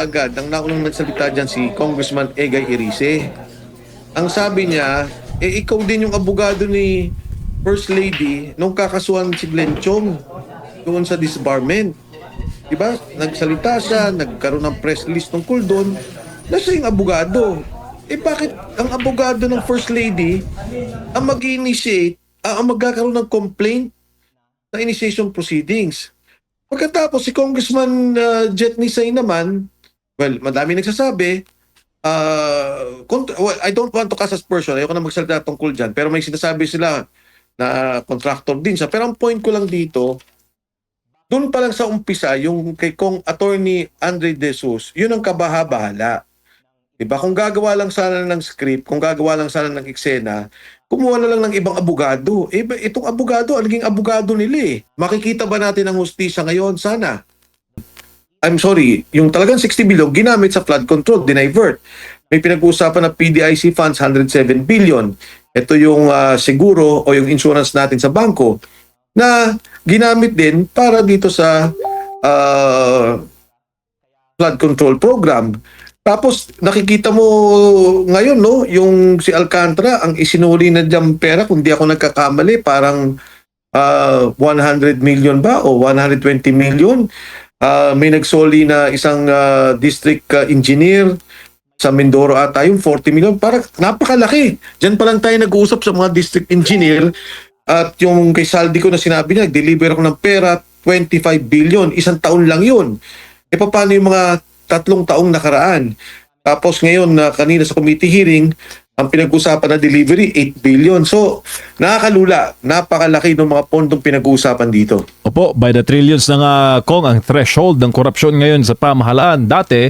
agad, ang naunang nagsalita dyan si Congressman Egay Erice. Ang sabi niya, ikaw din yung abogado ni First Lady nung kakasuhan si Glenn Chong doon sa disbarment. Diba? Nagsalita siya, nagkaroon ng press release tungkol doon, na siya yung abogado. Bakit ang abogado ng First Lady ang mag-initiate, ang magkakaroon ng complaint sa initiation proceedings? Pagkatapos si Congressman Jet Nisay naman, well, madami nagsasabi, well, I don't want to cast aspersion, ayoko na magsalita tungkol dyan, pero may sinasabi sila na contractor din siya. Pero ang point ko lang dito, doon pa lang sa umpisa, yung kay Kong Attorney Andre De Jesus, yun ang kabaha-bahala. Diba? Kung gagawa lang sana ng script, kung gagawa lang sana ng eksena, kumuha na lang ng ibang abogado. Itong abogado, naging abogado nila eh. Makikita ba natin ang hustisya ngayon? Sana. I'm sorry, yung talagang 60 billion ginamit sa flood control, dinivert. May pinag-uusapan na PDIC funds, 107 billion. Ito yung seguro o yung insurance natin sa bangko na ginamit din para dito sa flood control program. Tapos nakikita mo ngayon, no, yung si Alcantara, ang isinuli na diyang pera, kung di ako nagkakamali, parang 100 million ba o 120 million. May nagsoli na isang district engineer sa Mindoro ata yung 40 million. Parang napakalaki. Diyan pa lang tayo nag-uusap sa mga district engineer at yung kay Saldi ko na sinabi niya, nag-deliver ako ng pera, 25 billion. Isang taon lang yun. Paano yung mga 3 taong nakaraan? Tapos ngayon, kanina sa committee hearing, ang pinag-usapan na delivery, 8 billion. So, nakakalula. Napakalaki ng mga pondong pinag-uusapan dito. Opo, by the trillions na nga, Kong, ang threshold ng korupsyon ngayon sa pamahalaan. Dati,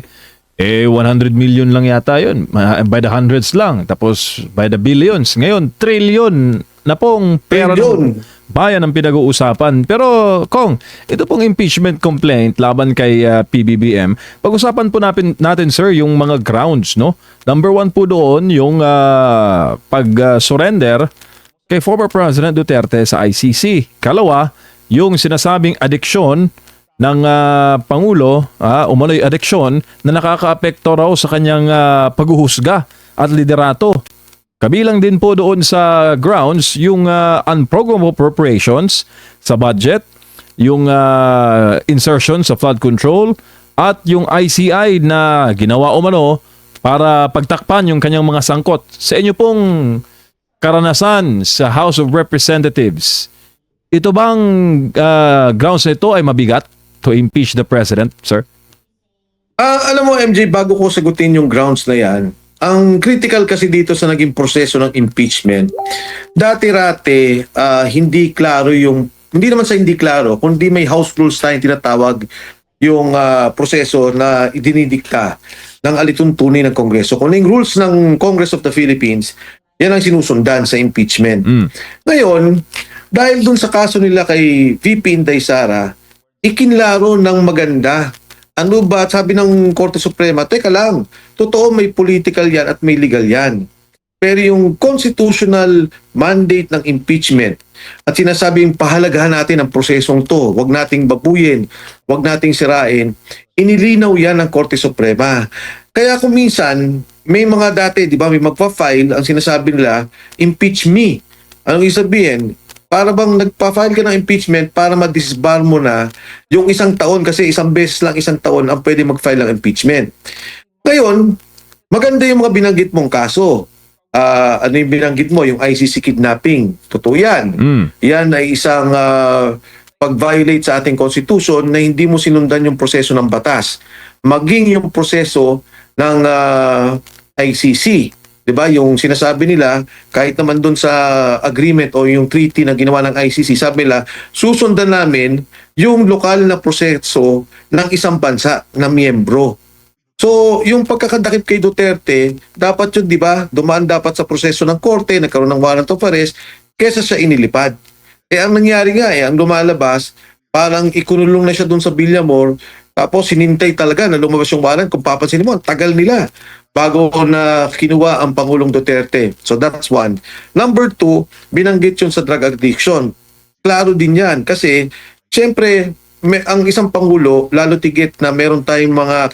100 million lang yata yun. By the hundreds lang. Tapos, by the billions. Ngayon, trillion na pong pera ng bayan ang pinag-uusapan. Pero, Kong, ito pong impeachment complaint laban kay PBBM. Pag-usapan po natin, sir, yung mga grounds, no? Number 1 po doon, yung pag-surrender kay former President Duterte sa ICC. Kalawa, yung sinasabing adiksyon ng Pangulo, umano'y adiksyon na nakakaapekto raw sa kanyang paghuhusga at liderato. Kabilang din po doon sa grounds yung unprogrammable appropriations sa budget, yung insertion sa flood control, at yung ICI na ginawa umano para pagtakpan yung kanyang mga sangkot. Sa inyo pong karanasan sa House of Representatives, ito bang grounds na ito ay mabigat to impeach the President, sir? Alam mo, MJ, bago ko sagutin yung grounds na yan, ang critical kasi dito sa naging proseso ng impeachment, dati-rate, hindi klaro yung, hindi naman sa hindi klaro, kundi may house rules tayong tinatawag yung proseso na idinidikta ng alituntunin ng Kongreso. Kung yung rules ng Congress of the Philippines, yan ang sinusundan sa impeachment. Ngayon, dahil dun sa kaso nila kay VP Inday Sara, ikinlaro ng maganda. Ano ba, sabi ng Korte Suprema, teka lang, totoo may political yan at may legal yan. Pero yung constitutional mandate ng impeachment at sinasabing pahalagahan natin ang prosesong to, wag nating babuyin, wag nating sirain, inilinaw yan ng Korte Suprema. Kaya kung minsan, may mga dati, di ba, may magpa-file, ang sinasabi nila, impeach me. Anong isabihin? Para bang nagpa-file ka ng impeachment para ma-disbar mo na yung isang taon, kasi isang beses lang isang taon ang pwede mag-file ng impeachment. Ngayon, maganda yung mga binanggit mong kaso. Ano yung binanggit mo? Yung ICC kidnapping. Totoo yan. Yan ay isang pag-violate sa ating constitution na hindi mo sinundan yung proseso ng batas. Maging yung proseso ng ICC. Diba? Yung sinasabi nila, kahit naman dun sa agreement o yung treaty na ginawa ng ICC, sabi nila, susundan namin yung lokal na proseso ng isang bansa na miyembro. So, yung pagkakadakip kay Duterte, dapat yun, di ba, dumaan dapat sa proseso ng korte, nagkaroon ng warrant of arrest, kesa siya inilipad. Ang nangyari nga, ang lumalabas, parang ikunulong na siya dun sa Villamor, tapos sinintay talaga na lumabas yung warrant. Kung papansin mo, ang tagal nila bago na kinuha ang Pangulong Duterte. So that's one. Number 2, binanggit yun sa drug addiction. Klaro din yan kasi, syempre, ang isang pangulo, lalo tigit na meron tayong mga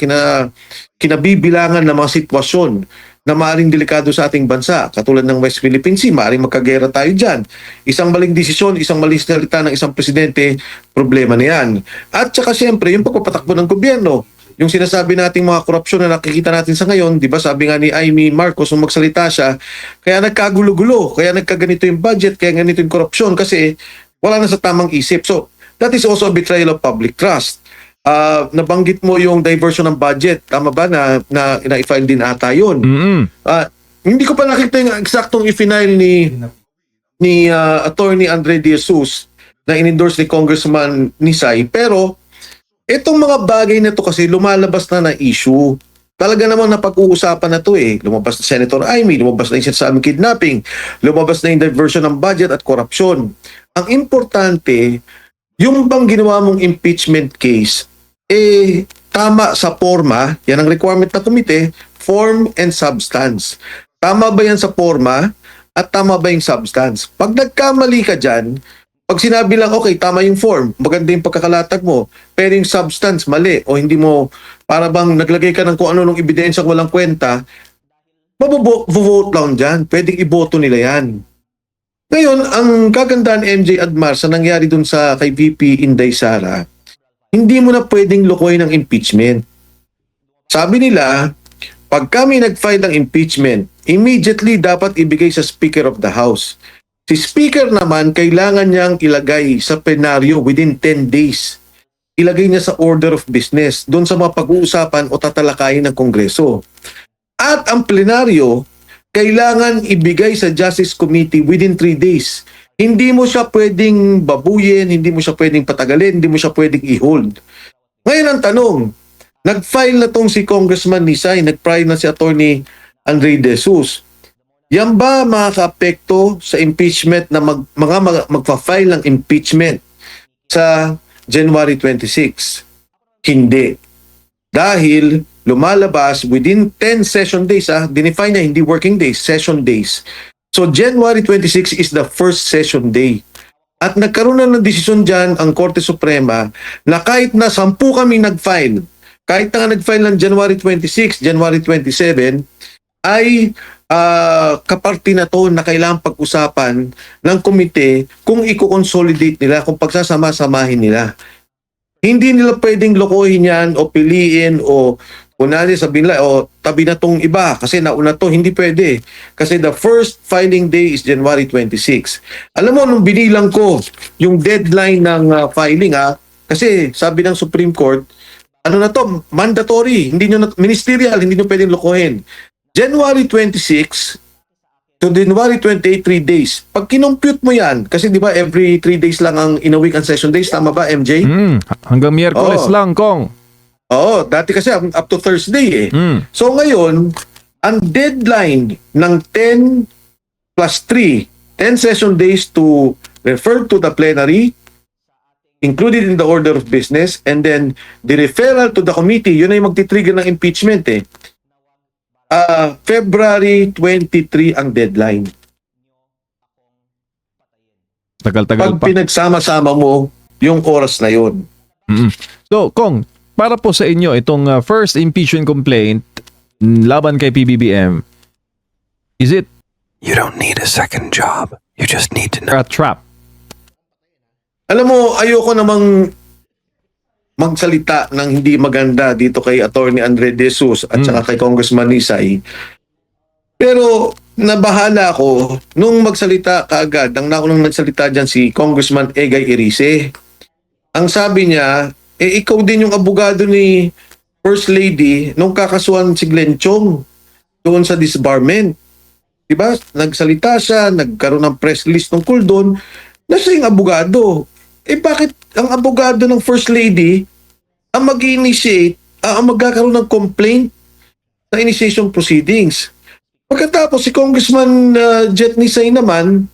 kinabibilangan na mga sitwasyon na maaaring delikado sa ating bansa. Katulad ng West Philippine Sea, maaaring magkagera tayo dyan. Isang maling desisyon, isang maling salita ng isang presidente, problema na yan. At saka siyempre, yung pagpapatakbo ng gobyerno, yung sinasabi nating mga korupsyon na nakikita natin sa ngayon, di ba sabi nga ni Amy Marcos nung magsalita siya, kaya nagkagulo-gulo, kaya nagkaganito yung budget, kaya ganito yung korupsyon kasi wala na sa tamang isip. So, that is also a betrayal of public trust. Nabanggit mo yung diversion ng budget. Tama ba na i-file din ata yun? Hindi ko pa nakita yung eksaktong i-file ni Attorney Andre De Jesus na in-endorse ni Congressman Nisay. Pero itong mga bagay na to kasi lumalabas na issue. Talaga namang napag-uusapan na to eh. Lumabas na Senator Amy, lumabas na yung sinasabing kidnapping, lumabas na yung diversion ng budget at korupsyon. Ang importante, yung bang ginawa mong impeachment case, tama sa forma, yan ang requirement ng komite, form and substance. Tama ba yan sa forma at tama ba yung substance? Pag nagkamali ka dyan, pag sinabi lang, okay, tama yung form, maganda yung pagkakalatag mo, pero yung substance, mali, o hindi mo, para bang naglagay ka ng kung ano nung ebidensya walang kwenta, mabuvote lang dyan. Pwedeng iboto nila yan. Ngayon, ang kagandahan MJ Admar sa nangyari dun sa kay VP Inday Sara, hindi mo na pwedeng lukoy ng impeachment. Sabi nila, pag kami nag-file ng impeachment, immediately dapat ibigay sa Speaker of the House. Si Speaker naman, kailangan niyang ilagay sa plenaryo within 10 days. Ilagay niya sa order of business, doon sa mga pag-uusapan o tatalakayin ng Kongreso. At ang plenaryo, kailangan ibigay sa Justice Committee within 3 days. Hindi mo siya pwedeng babuyin, hindi mo siya pwedeng patagalin, hindi mo siya pwedeng i-hold. Ngayon ang tanong, nag-file na tong si Congressman Nisay, nag-file na si Attorney Andre De Jesus. Yan ba makaka-apekto sa impeachment na magpa-file ng impeachment sa January 26? Hindi. Dahil lumalabas within 10 session days, dinefine niya hindi working days, session days. So January 26 is the first session day. At nagkaroon na ng desisyon dyan ang Korte Suprema na kahit na 10 kami nag-file, kahit na nag-file ng January 26, January 27, ay kaparti na to na kailangang pag-usapan ng komite kung i-consolidate nila, kung pagsasama-samahin nila. Hindi nila pwedeng lokohin yan o piliin o kunwari sabihin nila o tabi na tong iba kasi nauna to. Hindi pwede. Kasi the first filing day is January 26. Alam mo, nung binilang ko yung deadline ng filing kasi sabi ng Supreme Court, ano na to, mandatory, hindi nyo ministerial, hindi nyo pwedeng lokohin. January 26 to January 28, 3 days. Pag kinompute mo yan, kasi di ba every 3 days lang ang in a week ang session days, tama ba MJ? Hanggang Miyerkules lang, Kong. Oo, dati kasi up to Thursday So ngayon, ang deadline ng 10 plus 3, 10 session days to refer to the plenary, included in the order of business, and then the referral to the committee, yun ay magti-trigger ng impeachment February 23 ang deadline. Tagal-tagal Pag pa. pinagsama-sama mo yung oras na yun. So, Kong, para po sa inyo, itong first impeachment complaint laban kay PBBM, is it You don't need a second job. You just need to know. a trap? Alam mo, ayoko namang magsalita ng hindi maganda dito kay Attorney Andre De Jesus at saka kay Congressman Nisay. Pero nabahala ako nung magsalita kaagad, ang naunang nagsalita dyan si Congressman Egay Erice. Ang sabi niya, ikaw din yung abogado ni First Lady nung kakasuhan si Glenn Chong doon sa disbarment. Diba? Nagsalita siya, nagkaroon ng press release tungkol doon, na siya yung abogado. Bakit ang abogado ng First Lady ang mag-initiate, ang magkakaroon ng complaint sa initiation proceedings? Pagkatapos si Congressman Jet Nisay naman,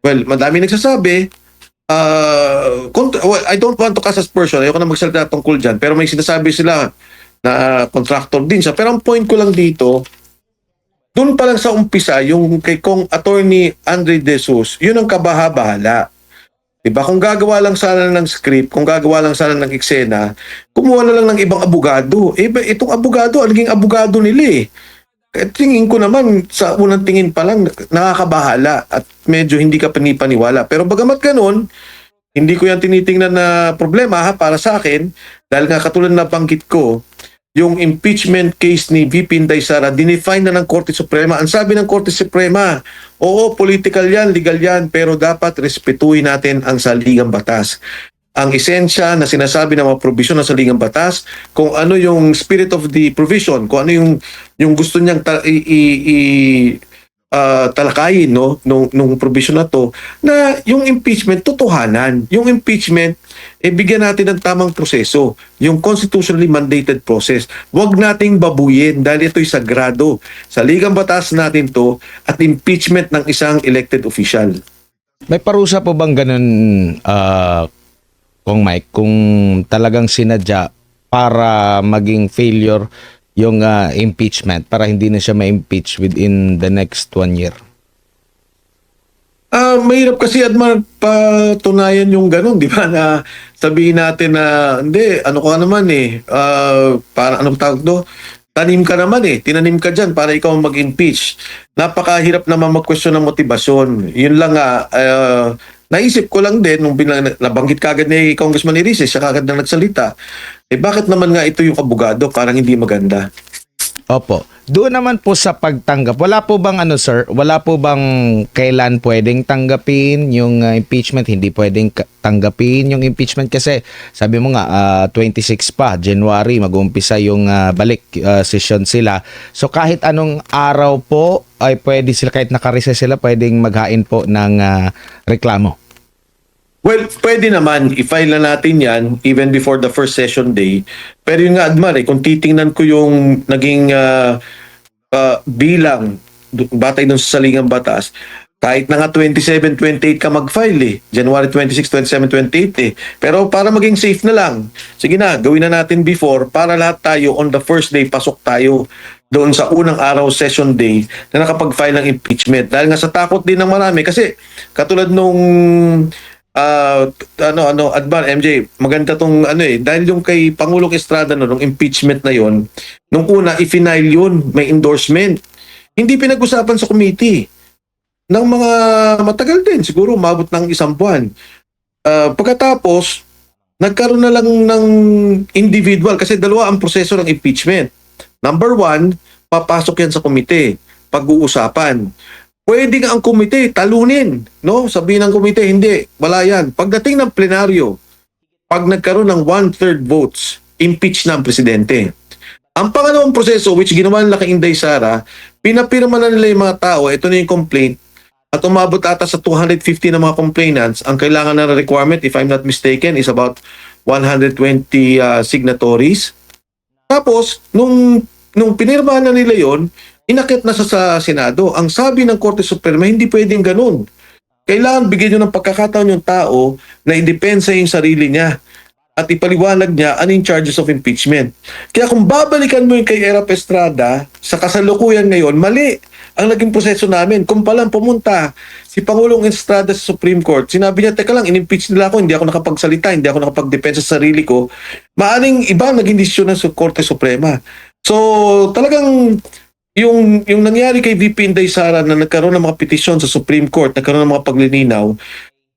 well, madami nagsasabi, I don't want to cast aspersion, ayoko na magsalita tungkol dyan, pero may sinasabi sila na contractor din siya. Pero ang point ko lang dito, doon pa lang sa umpisa, yung kay Attorney Andre De Jesus, yun ang kabaha-bahala. Diba? Kung gagawa lang sana ng script, kung gagawa lang sana ng eksena, kumuha na lang ng ibang abogado. Itong abogado, naging abogado nila eh. Tingin ko naman, sa unang tingin pa lang, nakakabahala at medyo hindi ka panipaniwala. Pero bagamat ganun, hindi ko yan tinitingnan na problema para sa akin dahil nga katulad na banggit ko, yung impeachment case ni VP Inday Sara, dinefine na ng Korte Suprema. Ang sabi ng Korte Suprema, oo, political yan, legal yan, pero dapat respetuhin natin ang saligang batas. Ang esensya na sinasabi ng mga provision ng saligang batas, kung ano yung spirit of the provision, kung ano yung gusto niyang talakayin nung provision na to, na yung impeachment totohanan, yung impeachment bigyan natin ng tamang proseso, yung constitutionally mandated process. Huwag nating babuyin dahil ito'y sagrado. Sa ligang batas natin to at impeachment ng isang elected official. May parusa po bang ganun, Kong Mike, kung talagang sinadya para maging failure yung impeachment, para hindi na siya ma-impeach within the next 1 year? Mahirap kasi patunayan yung ganun, di ba? Na sabihin natin na, hindi, ano ka naman para anong tawag do? Tanim ka naman tinanim ka dyan para ikaw mag-impeach. Napakahirap naman mag-question ng motibasyon. Yun lang naisip ko lang din, nung nabanggit kagad ni Congressman Irises, siya kagad na nagsalita, bakit naman nga ito yung abogado? Parang hindi maganda. Opo. Doon naman po sa pagtanggap, wala po bang sir, wala po bang kailan pwedeng tanggapin yung impeachment, hindi pwedeng tanggapin yung impeachment kasi sabi mo nga 26 pa, January mag-uumpisa yung balik session sila. So kahit anong araw po ay pwede sila, kahit nakareses sila, pwedeng maghain po ng reklamo. Well, pwede naman, i-file na natin yan even before the first session day. Pero yun nga, Admar, kung titingnan ko yung naging bilang batay dun sa salingang batas, kahit na nga 27, 28 ka mag-file January 26, 27, 28 Pero para maging safe na lang, sige na, gawin na natin before para lahat tayo on the first day, pasok tayo doon sa unang araw session day na nakapag-file ng impeachment. Dahil nga sa takot din ng marami, kasi katulad nung Admar, MJ, maganda tong dahil yung kay Pangulong Estrada nung impeachment na yon, nung una i-final yun, may endorsement. Hindi pinag-usapan sa committee ng mga matagal din, siguro umabot ng 1 buwan. Pagkatapos, nagkaroon na lang ng individual kasi dalawa ang proseso ng impeachment. Number 1, papasok yan sa komite, pag-uusapan. Pwede nga ang komite talunin, no? Sabihin ng komite, hindi, wala yan. Pagdating ng plenaryo, pag nagkaroon ng 1/3 votes, impeach na ang presidente. Ang pangalawang proseso, which ginawa nila kay Inday Sara, pinapirma na nila yung mga tao, ito na yung complaint, at umabot ata sa 250 na mga complainants. Ang kailangan na requirement, if I'm not mistaken, is about 120 signatories. Tapos, nung pinirmahan na nila yon, inakit na sa Senado. Ang sabi ng Korte Suprema, hindi pwedeng ganun. Kailangan bigyan nyo ng pagkakataon yung tao na idepensa yung sarili niya at ipaliwanag niya ano yung charges of impeachment. Kaya kung babalikan mo yung kay Erap Estrada, sa kasalukuyan ngayon, mali ang naging proseso namin. Kung palang pumunta si Pangulong Estrada sa Supreme Court, sinabi niya, teka lang, in-impeach nila ako, hindi ako nakapagsalita, hindi ako nakapagdepensa sa sarili ko. Maaring iba naging desisyon ng Korte Suprema. So, talagang yung nangyari kay VP Inday Sara na nagkaroon ng mga petisyon sa Supreme Court, nagkaroon ng mga paglilinaw,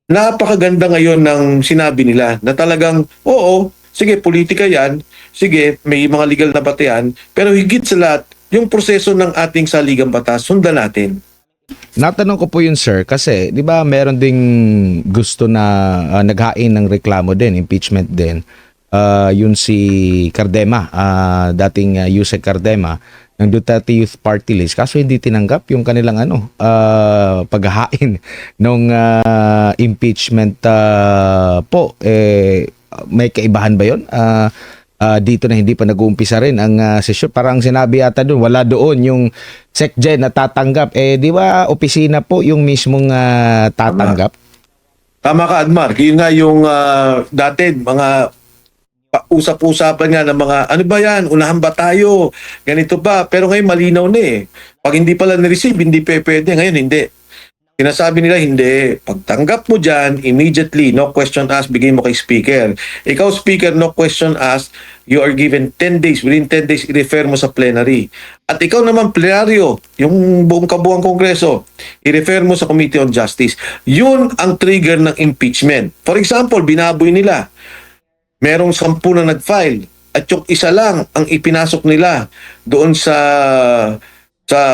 napakaganda ngayon ng sinabi nila na talagang, oo, sige, politika yan, sige, may mga legal na batayan, pero higit sa lahat, yung proseso ng ating saligang batas, sundan natin. Natanong ko po yun, sir, kasi di ba meron ding gusto na naghain ng reklamo din, impeachment din. Yun si Cardema, dating Yusek Cardema, ng Duterte Youth Party List, kaso hindi tinanggap yung kanilang paghahain ng impeachment po. May kaibahan ba yun? Dito na hindi pa nag-uumpisa rin ang sesyon. Parang sinabi yata doon, wala doon yung SecGen na tatanggap. Di ba opisina po yung mismong tatanggap? Tama ka, Admar. Yun nga yung dati, mga usap-usapan nga ng mga, ano ba yan, unahan ba tayo, ganito ba, pero ngayon malinaw na Pag hindi pala na-receive, hindi pwede, ngayon hindi. Sinasabi nila, hindi. Pagtanggap mo dyan, immediately, no question asked, bigay mo kay speaker. Ikaw, speaker, no question asked, you are given 10 days. Within 10 days, i-refer mo sa plenary. At ikaw naman, plenaryo, yung buong kabuang kongreso, i-refer mo sa Committee on Justice. Yun ang trigger ng impeachment. For example, binaboy nila. Merong 10 na nag-file. At yung isa lang ang ipinasok nila doon sa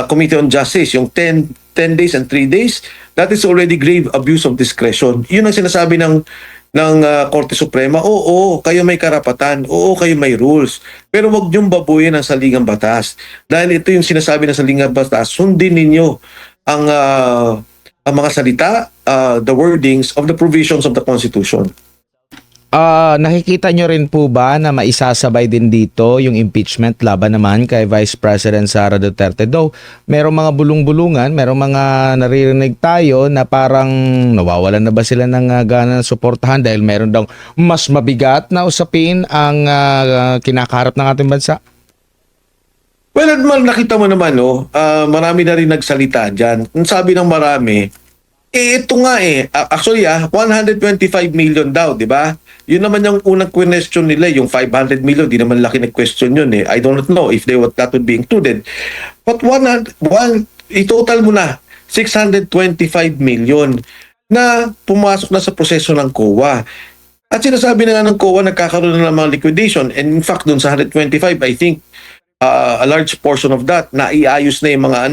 Committee on Justice, yung 10 days and 3 days, that is already grave abuse of discretion. Yun ang sinasabi ng Korte Suprema. Oo, kayo may karapatan. Oo, kayo may rules. Pero wag niyong babuyin ang saligang batas. Dahil ito yung sinasabi ng saligang batas, sundin ninyo ang mga salita, the wordings of the provisions of the Constitution. Nakikita nyo rin po ba na maisasabay din dito yung impeachment laban naman kay Vice President Sara Duterte? Though, merong mga bulong-bulungan, merong mga naririnig tayo na parang nawawalan na ba sila ng gana na suportahan dahil meron daw mas mabigat na usapin ang kinakaharap ng ating bansa? Well, Edmar, nakita mo naman, no? Marami na rin nagsalita dyan. Ang sabi ng marami, ito nga actually 125 million daw, di ba? Yun naman yung unang question nila, yung 500 million, di naman laki na question yun eh. I don't know if that would be included. But i-total mo na, 625 million na pumasok na sa proseso ng COA. At sinasabi na nga ng COA, nagkakaroon na ng mga liquidation. And in fact, dun sa 125, I think, a large portion of that, naiayos na yung mga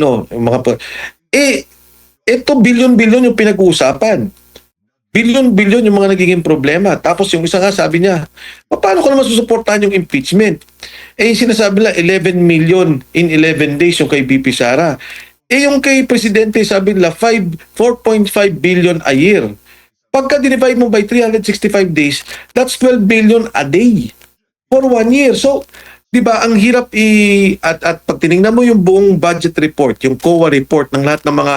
ito billion-billion yung pinag-uusapan. Billion-billion yung mga nagiging problema. Tapos yung isa nga sabi niya, paano ko naman susuportahan yung impeachment? Sinasabi nila 11 million in 11 days yung kay BP Sara. Yung kay Presidente sabi nila 4.5 billion a year. Pagka divide mo by 365 days, that's 12 billion a day for 1 year. So, di ba, ang hirap at pag tinignan mo yung buong budget report, yung COA report ng lahat ng mga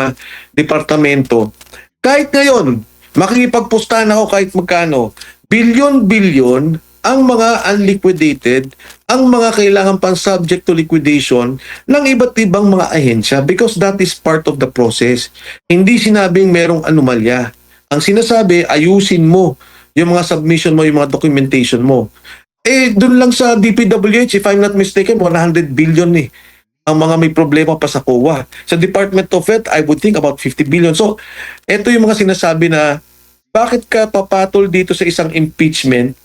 departamento, kahit ngayon, makikipagpustahan ako kahit magkano, billion-billion ang mga unliquidated, ang mga kailangan pang subject to liquidation ng iba't ibang mga ahensya because that is part of the process. Hindi sinabing merong anomalya. Ang sinasabi, ayusin mo yung mga submission mo, yung mga documentation mo. Doon lang sa DPWH, if I'm not mistaken, 100 billion ang mga may problema pa sa COA. Sa Department of Health, I would think about 50 billion. So, ito yung mga sinasabi na bakit ka papatol dito sa isang impeachment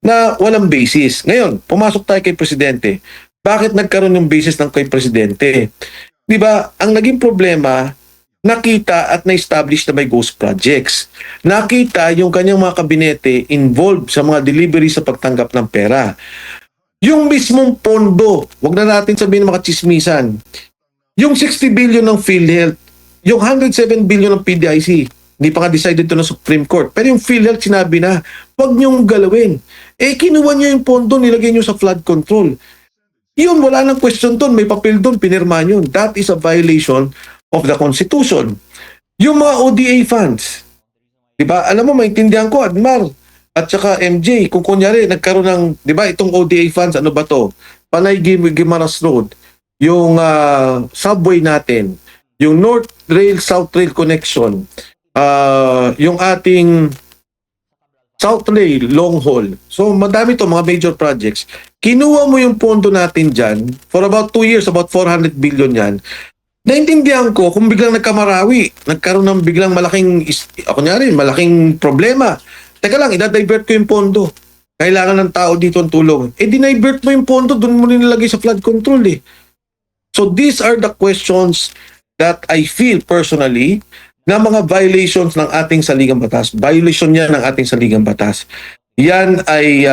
na walang basis. Ngayon, pumasok tayo kay Presidente. Bakit nagkaroon ng basis ng kay Presidente? Di ba, ang naging problema, nakita at na-establish na may ghost projects. Nakita yung kanyang mga kabinete involved sa mga delivery sa pagtanggap ng pera. Yung mismong pondo, wag na natin sabihin mga chismisan, yung 60 billion ng PhilHealth, yung 107 billion ng PDIC, hindi pa nga decided to ng Supreme Court. Pero yung PhilHealth sinabi na, wag niyong galawin. Kinuha niyo yung pondo, nilagay niyo sa flood control. Yun, wala nang question doon, may papel doon, pinirma yun. That is a violation of the Constitution. Yung mga ODA funds, diba? Alam mo, maintindihan ko, Admar, at saka MJ, kung kunyari, nagkaroon ng, diba, itong ODA funds, ano ba to? Panay Guimaras Road, yung subway natin, yung North Rail, South Rail Connection, yung ating South Rail, Long Haul. So, madami to, mga major projects. Kinuha mo yung pondo natin dyan, for about 2 years, about 400 billion yan. Naintindihan ko kung biglang nagkamarawi, nagkaroon ng biglang malaking problema. Teka lang, idadivert ko yung pondo. Kailangan ng tao dito ang tulong. Dinivert mo yung pondo, doon mo nilagay sa flood control So these are the questions that I feel personally na mga violations ng ating saligang batas. Violation yan ng ating saligang batas. Yan ay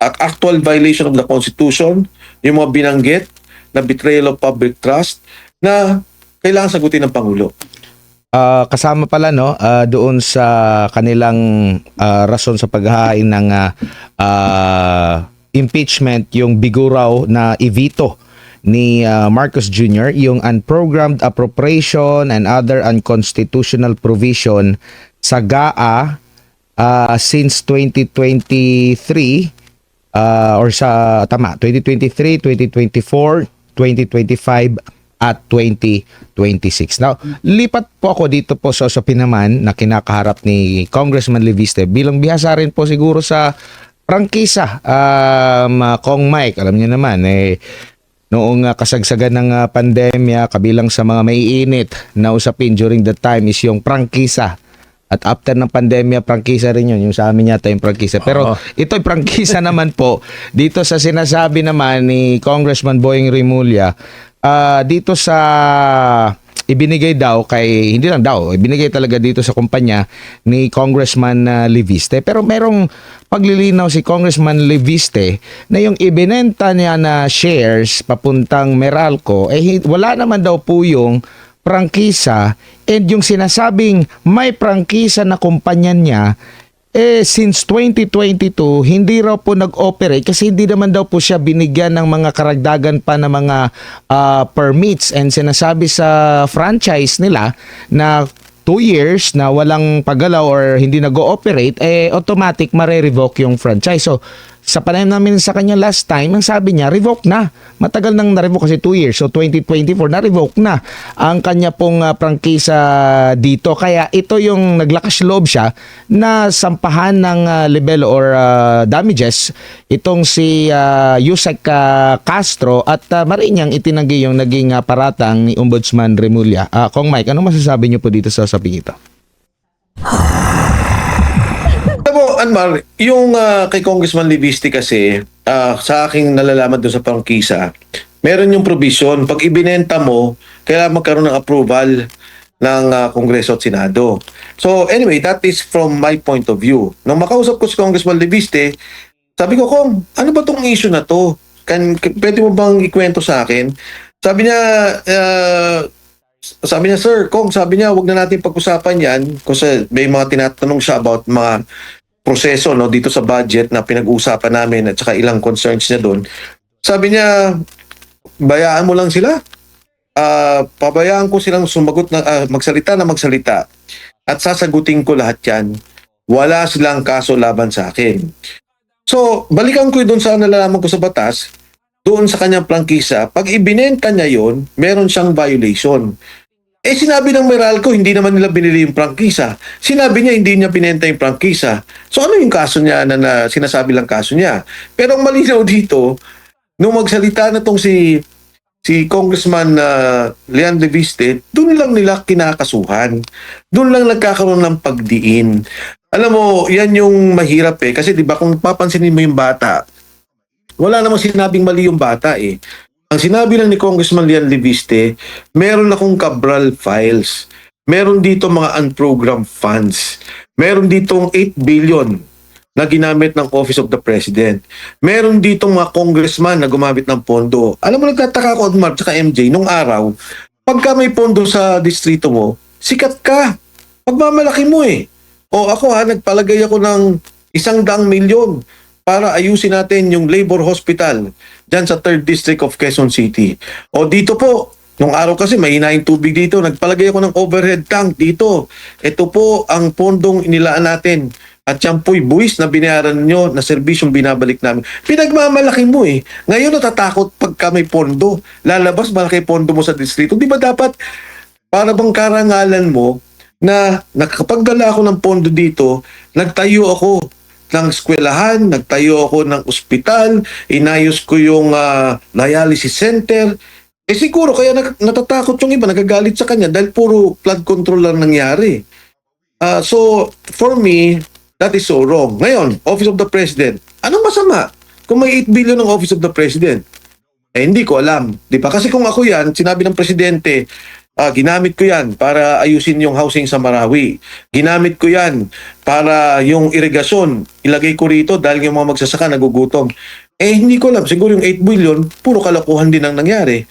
actual violation of the Constitution, yung mga binanggit na betrayal of public trust na kailangan sagutin ng Pangulo. Kasama pala doon sa kanilang rason sa paghahain ng impeachment yung bigo raw na i-veto ni Marcos Jr. yung unprogrammed appropriation and other unconstitutional provision sa GAA since 2023 2023, 2024, 2025 at 2026. Now, lipat po ako dito po sa usapin naman na kinakaharap ni Congressman Leviste bilang bihasa rin po siguro sa prangkisa. Kong Mike, alam niyo naman, noong kasagsagan ng pandemya, kabilang sa mga maiinit na usapin during that time is yung prangkisa. At after ng pandemya, prangkisa rin yun. Yung sa amin yata yung prangkisa. Pero ito'y prangkisa naman po dito sa sinasabi naman ni Congressman Boying Rimulya, dito sa ibinigay daw kay, hindi lang daw, ibinigay talaga dito sa kumpanya ni Congressman Leviste. Pero merong paglilinaw si Congressman Leviste na yung ibinenta niya na shares papuntang Meralco, wala naman daw po yung prangkisa, and yung sinasabing may prangkisa na kumpanya niya, since 2022, hindi raw po nag-operate kasi hindi naman daw po siya binigyan ng mga karagdagan pa na mga permits, and sinasabi sa franchise nila na 2 years na walang paggalaw or hindi nag-ooperate, automatic mare-revoke yung franchise. So, sa panayam namin sa kanya last time, ang sabi niya, revoke na. Matagal nang na-revoke kasi 2 years. So, 2024, na-revoke na ang kanya pong prangkisa dito. Kaya ito yung naglakas loob siya na sampahan ng libelo or damages itong si Yusek Castro, at mariin niyang itinanggi yung naging paratang ni Ombudsman Rimulya. Kong Mike, ano masasabi niyo po dito sa usaping ito? Anmar, yung kay Congressman Leviste kasi, sa aking nalalaman doon sa prangkisa, meron yung provision. Pag ibinenta mo, kailangan magkaroon ng approval ng Kongreso at Senado. So anyway, that is from my point of view. Nung makausap ko si Congressman Leviste, sabi ko, Kong, ano ba tong issue na to? Pwede mo bang ikwento sa akin? Sabi niya, sir, Kong, sabi niya, wag na natin pag-usapan yan kasi may mga tinatanong siya about mga proseso dito sa budget na pinag-uusapan namin at saka ilang concerns niya doon. Sabi niya, bayaan mo lang sila. Pabayaan ko silang sumagot na magsalita at sasagutin ko lahat yan. Wala silang kaso laban sa akin. So, balikan ko doon sa nalalaman ko sa batas, doon sa kanyang prangkisa, pag ibinenta niya yon, meron siyang violation. Sinabi ng Meralco, hindi naman nila binili yung prangkisa. Sinabi niya, hindi niya binenta yung prangkisa. So ano yung kaso niya na sinasabi lang kaso niya? Pero ang malinaw dito, nung magsalita na tong si Congressman Leon Leviste, doon lang nila kinakasuhan. Doon lang nagkakaroon ng pagdiin. Alam mo, yan yung mahirap kasi di ba kung papansinin mo yung bata, wala namang sinabing mali yung bata Ang sinabi lang ni Congressman Leon Leviste, meron akong Cabral files. Meron dito mga unprogrammed funds. Meron ditong 8 billion na ginamit ng Office of the President. Meron ditong mga congressman na gumamit ng pondo. Alam mo, nagtataka ko, Odmar, tsaka MJ, nung araw, pagka may pondo sa distrito mo, sikat ka. Pagmamalaki mo O ako nagpalagay ako ng 100 milyon para ayusin natin yung labor hospital dyan sa 3rd District of Quezon City. O dito po, nung araw kasi mahina yung tubig dito, nagpalagay ako ng overhead tank dito. Ito po ang pondong inilaan natin. At yan po'y buwis na binayaran nyo na serbisyong binabalik namin. Pinagmamalaki mo Ngayon natatakot pagka may pondo. Lalabas malaki pondo mo sa distrito. Di ba dapat para bang karangalan mo na nakapagdala ako ng pondo dito, nagtayo ako ng eskwelahan, nagtayo ako ng ospital, inayos ko yung dialysis center. Siguro kaya natatakot yung iba, nagagalit sa kanya dahil puro flood control lang nangyari. So, for me, that is so wrong. Ngayon, Office of the President, anong masama kung may 8 billion ng Office of the President? Hindi ko alam. Di ba? Kasi kung ako yan, sinabi ng Presidente, ginamit ko yan para ayusin yung housing sa Marawi. Ginamit ko yan para yung irigasyon, ilagay ko rito dahil yung mga magsasaka nagugutom. Hindi ko alam. Siguro yung 8 billion, puro kalokohan din ang nangyari.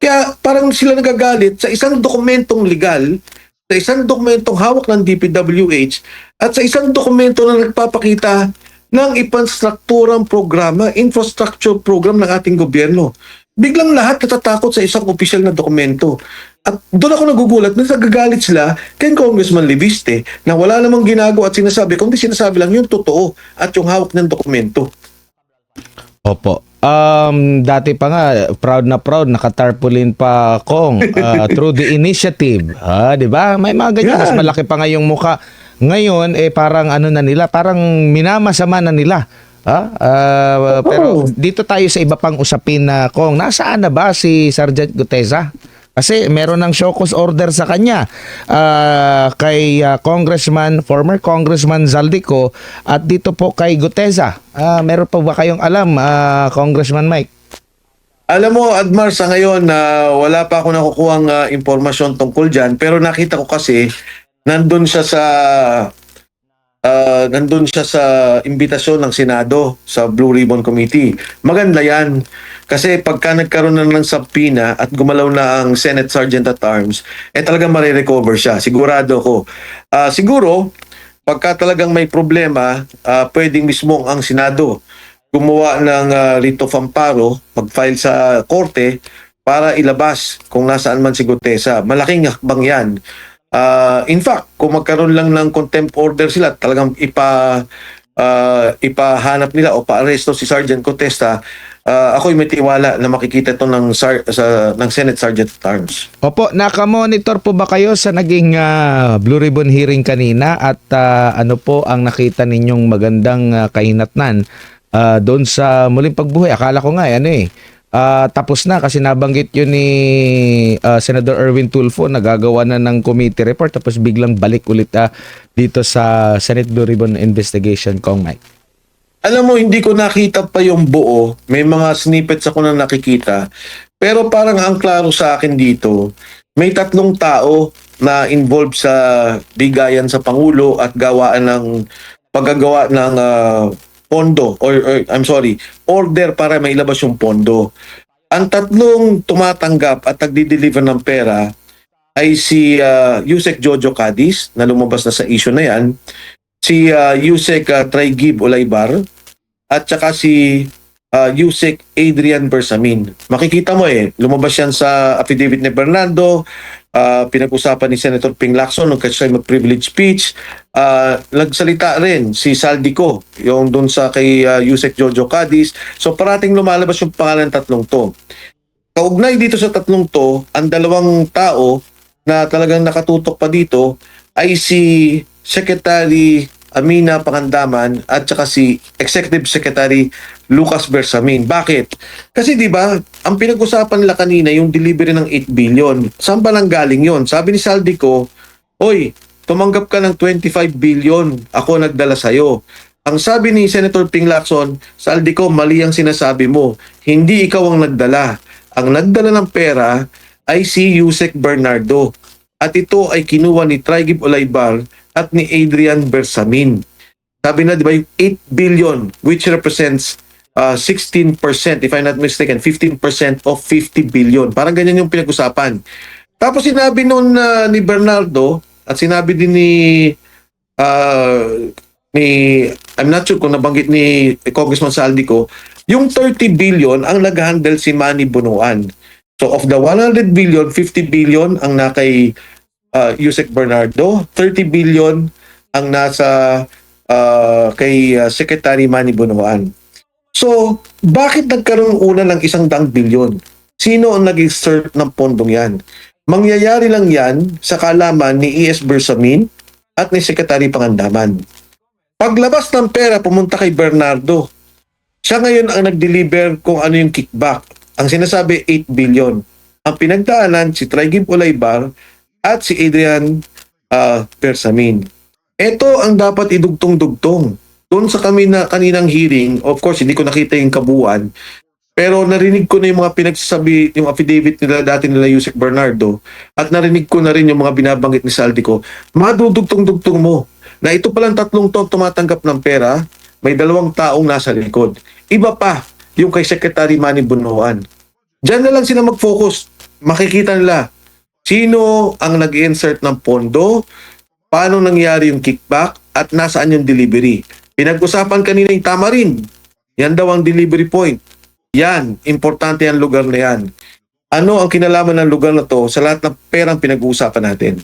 Kaya parang sila nagagalit sa isang dokumentong legal, sa isang dokumentong hawak ng DPWH, at sa isang dokumento na nagpapakita ng infrastrukturang programa, infrastructure program ng ating gobyerno. Biglang lahat natatakot sa isang opisyal na dokumento. At doon ako nagugulat na nagagalit sila kay Congressman Leviste na wala namang ginagawa at sinasabi, kundi sinasabi lang yung totoo at yung hawak ng dokumento. Opo. Dati pa nga, proud na proud, nakatarpaulin pa Kong through the initiative. 'Di ba? May mga ganyan, mas Yan. malaki pa nga yung muka. Ngayon, parang ano na nila, parang minamasama na nila. Pero dito tayo sa iba pang usapin na Kong, nasaan na ba si Sergeant Guteza? Kasi meron ng show cause order sa kanya kay former Congressman Zaldico at dito po kay Guteza. Meron pa ba kayong alam, Congressman Mike? Alam mo, Admar, sa ngayon wala pa ako nakukuhang impormasyon tungkol dyan, pero nakita ko kasi nandun siya sa imbitasyon ng Senado sa Blue Ribbon Committee. Maganda yan. Kasi pagka nagkaroon na ng subpoena at gumalaw na ang Senate Sergeant at Arms, talagang marirecover siya. Sigurado ko. Siguro, pagka talagang may problema, pwedeng mismo ang Senado gumawa ng writ of amparo, mag-file sa korte para ilabas kung nasaan man si Guteza. Malaking hakbang yan. In fact, kung magkaroon lang ng contempt order sila, talagang ipahanap nila o paaresto si Sergeant Guteza, ako'y may tiwala na makikita ito ng Senate Sergeant at Arms. Opo, nakamonitor po ba kayo sa naging Blue Ribbon hearing kanina at ano po ang nakita ninyong magandang kahinatnan doon sa muling pagbuhay? Akala ko nga tapos na kasi nabanggit yun ni Senator Erwin Tulfo, nagagawa na ng committee report tapos biglang balik ulit dito sa Senate Blue Ribbon investigation, Kong Mike. Alam mo, hindi ko nakita pa yung buo. May mga snippets ako na nakikita. Pero parang ang klaro sa akin dito, may 3 tao na involved sa bigayan sa Pangulo at paggagawa ng pondo order para mailabas yung pondo. Ang 3 tumatanggap at nagdi-deliver ng pera ay si Yusek Jojo Cadiz na lumabas na sa issue na yan, si Yusek Traigib Olaybar at saka si Yusek Adrian Bersamin. Makikita mo lumabas yan sa affidavit ni Bernardo, pinag-usapan ni Senator Ping Lacson nung kasi mag-privilege speech. Nagsalita rin si Saldico, yung dun sa kay Yusek Jojo Cadiz. So parating lumalabas yung pangalan ng 3 to. Kaugnay dito sa 3 to, ang 2 tao na talagang nakatutok pa dito ay si Secretary Amina Pangandaman at saka si Executive Secretary Lucas Bersamin. Bakit? Kasi 'di ba, ang pinag-usapan nila kanina yung delivery ng 8 billion. Saan ba nang galing 'yon? Sabi ni Saldico, "Oy, tumanggap ka ng 25 billion. Ako nagdala sa iyo." Ang sabi ni Senator Ping Lacson, "Saldico, mali ang sinasabi mo. Hindi ikaw ang nagdala. Ang nagdala ng pera ay si Yusek Bernardo. At ito ay kinuha ni Traigib Olaybar at ni Adrian Bersamin." Sabi na, di ba, yung 8 billion, which represents 16%, if I'm not mistaken, 15% of 50 billion. Parang ganyan yung pinag-usapan. Tapos sinabi noon ni Bernardo, at sinabi din I'm not sure kung nabanggit ni Congressman Saldico, yung 30 billion ang nag-handle si Manny Bunuan. So of the 100 billion, 50 billion ang nakay Yusek Bernardo, 30 billion ang nasa kay Secretary Manny Bunuan. So, bakit nagkaroon una ng 100 billion? Sino ang nag-exert ng pondong yan? Mangyayari lang yan sa kalaman ni E.S. Bersamin at ni Secretary Pangandaman. Paglabas ng pera, pumunta kay Bernardo. Siya ngayon ang nag-deliver kung ano yung kickback. Ang sinasabi, 8 billion. Ang pinagdaanan, si Traigib Olaybar at si Adrian Bersamin. Ito ang dapat idugtong-dugtong. Doon sa kaninang hearing, of course, hindi ko nakita yung kabuuan, pero narinig ko na yung mga pinagsasabi, yung affidavit nila dati nila Yusek Bernardo, at narinig ko na rin yung mga binabanggit ni Saldico. Madudugtong-dugtong mo na ito palang 3 to tumatanggap ng pera, may 2 taong nasa likod. Iba pa yung kay Secretary Manny Bunuan. Diyan na lang sila mag-focus. Makikita nila sino ang nag-insert ng pondo, paano nangyari yung kickback, at nasaan yung delivery. Pinag-usapan kanina yung Tamarin. Yan daw ang delivery point. Yan, importante ang lugar na yan. Ano ang kinalaman ng lugar na to sa lahat ng perang pinag-uusapan natin?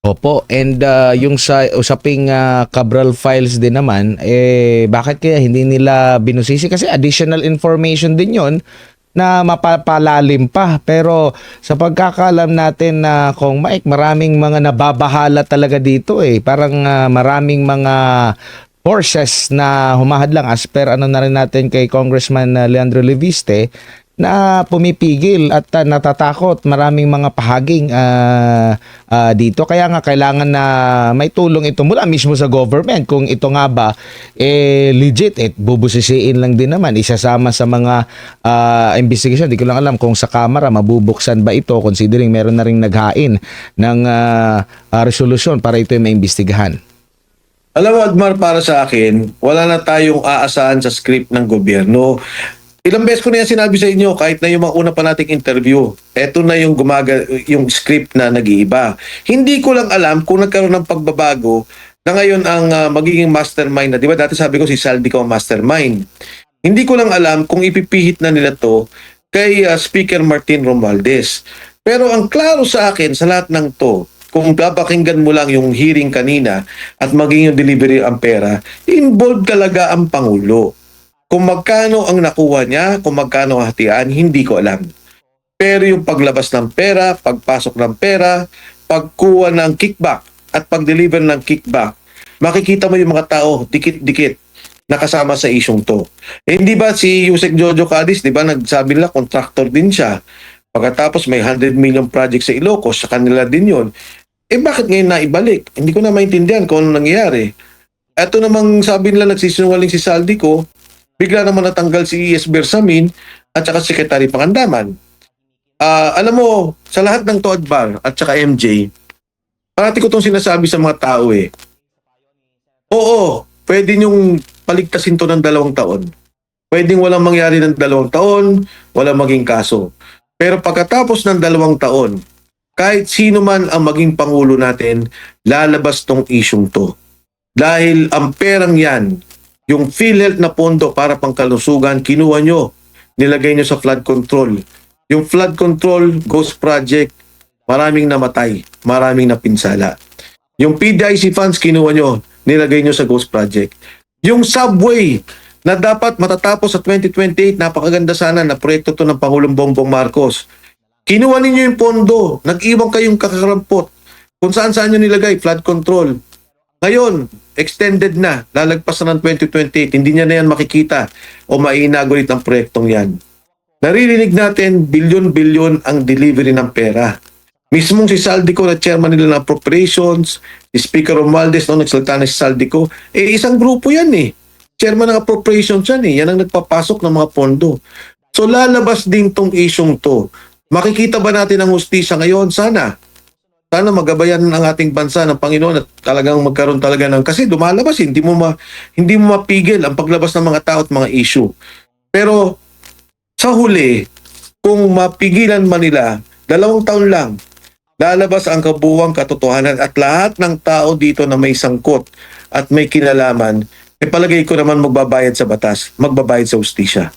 Opo, and yung sa usaping Cabral files din naman, bakit kaya hindi nila binusisi? Kasi additional information din yon na mapapalalim pa. Pero sa pagkakalam natin na kung Mike, maraming mga nababahala talaga dito Parang maraming mga forces na humahadlang as per ano na rin natin kay Congressman Leandro Leviste na pumipigil at natatakot maraming mga pahaging dito. Kaya nga kailangan na may tulong ito mula mismo sa government. Kung ito nga ba legit, bubusisiin lang din naman, isasama sa mga investigation. Di ko lang alam kung sa Kamara mabubuksan ba ito considering meron na ring naghain ng resolusyon para ito ay maimbestigahan. Alam mo, Admar, para sa akin, wala na tayong aasahan sa script ng gobyerno. Ilang beses ko na yan sinabi sa inyo, kahit na yung mga una pa nating interview, eto na yung yung script na nag-iiba. Hindi ko lang alam kung nagkaroon ng pagbabago na ngayon ang magiging mastermind na, di ba dati sabi ko si Saldico ang mastermind. Hindi ko lang alam kung ipipihit na nila to kay Speaker Martin Romualdez. Pero ang klaro sa akin sa lahat ng to, kung papakinggan mo lang yung hearing kanina at maging yung delivery ang pera, involved talaga ang Pangulo. Kung magkano ang nakuha niya, kung magkano ang hatian, hindi ko alam. Pero yung paglabas ng pera, pagpasok ng pera, pagkuha ng kickback at pag-deliver ng kickback, makikita mo yung mga tao dikit-dikit nakasama sa isyong to. Hindi ba si Yusek Jojo Cadiz, di ba nagsabi nila contractor din siya. Pagkatapos may 100 million project sa Ilocos, sa kanila din yun. Bakit ngayon naibalik? Hindi ko na maintindihan kung ano nangyayari. Ito namang sabi nila nagsisinungaling si Saldico, bigla naman natanggal si E.S. Bersamin at saka Secretary Pangandaman. Alam mo, sa lahat ng to Adbar at saka MJ, parati ko itong sinasabi sa mga tao Oo, pwede niyong paligtasin to ng 2 taon. Pwedeng walang mangyari ng 2 taon, walang maging kaso. Pero pagkatapos ng 2 taon, kahit sino man ang maging Pangulo natin, lalabas tong isyong to. Dahil ang perang yan, yung PhilHealth na pondo para pangkalusugan, kinuha nyo, nilagay nyo sa flood control. Yung flood control, ghost project, maraming namatay, maraming napinsala. Yung PDIC funds, kinuha nyo, nilagay nyo sa ghost project. Yung subway, na dapat matatapos sa 2028, napakaganda sana na proyekto to ng Pangulong Bongbong Marcos. Kinuha ninyo yung pondo, nag-iwang kayong kakarampot. Kung saan-saan nyo nilagay, flood control. Ngayon, extended na, lalagpas na ng 2028, hindi niya na yan makikita o mai-inaugurate ang proyektong yan. Naririnig natin, bilyon-bilyon ang delivery ng pera. Mismong si Saldico na chairman nila ng appropriations, si Speaker Romualdez nung nagsalita na si Saldico, isang grupo yan Chairman ng appropriations yan yan ang nagpapasok ng mga pondo. So lalabas din tong isyong to. Makikita ba natin ang hustisya ngayon? Sana magabayan ng ating bansa ng Panginoon at talagang magkaroon talaga ng, kasi lumalabas, hindi mo mapigil ang paglabas ng mga tao at mga issue. Pero sa huli, kung mapigilan man nila, 2 taon lang, lalabas ang kabuuang katotohanan at lahat ng tao dito na may sangkot at may kinalaman, palagay ko naman magbabayad sa batas, magbabayad sa hustisya.